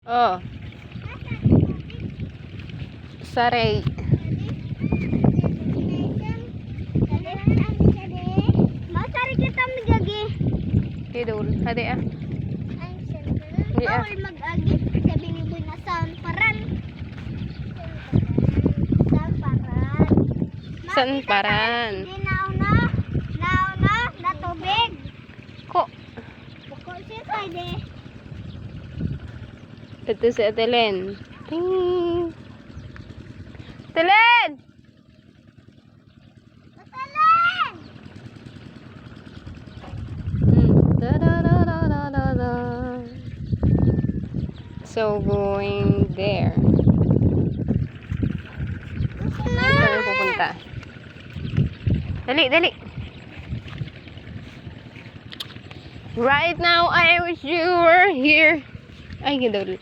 Oh, saray. Masari kita magagi. Kidul. Hadi ah. Ay, siyempre. Di ah. Bawal mag-agi. Sabi ni Boy na sound paran. Sound paran. Saan paran? Hindi nauna. Nauna. Na tubig. Ko. Buko siya pwede. Ito si Atelen. Ting. Atelen! Matalan! Da da da da da da da. So going there. Saan tayo pupunta? Dali, dali. Right now, I wish you were here. Ay, gidol.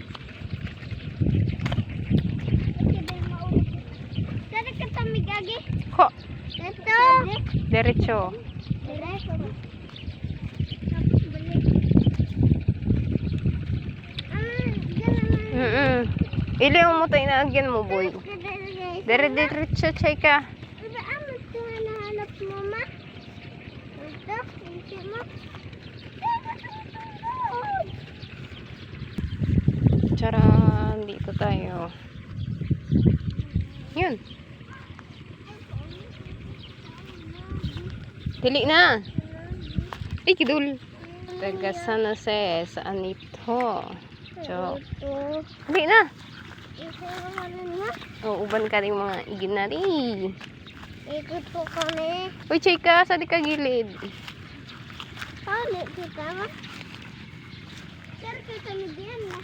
Dari kita magagi. Ko. Ito. Diretso. Diretso. Tapos balik. Iliw mo tayo na agyan mo, boy. Diretso, chay ka. Iba amat ko nga nahanap mo, ma. Ito, hindi mo. Charan, dito tayo. Yun. Dili na. Ay, kidul. Taga San Jose. Saan ito? So, Ito. dili na. Ito naman na. O, uban ka rin mga iginari. Ikot po kami. Uy, chay ka. Sa di ka gilid. Paano kita, ma? Sir, kita mo diyan, ma.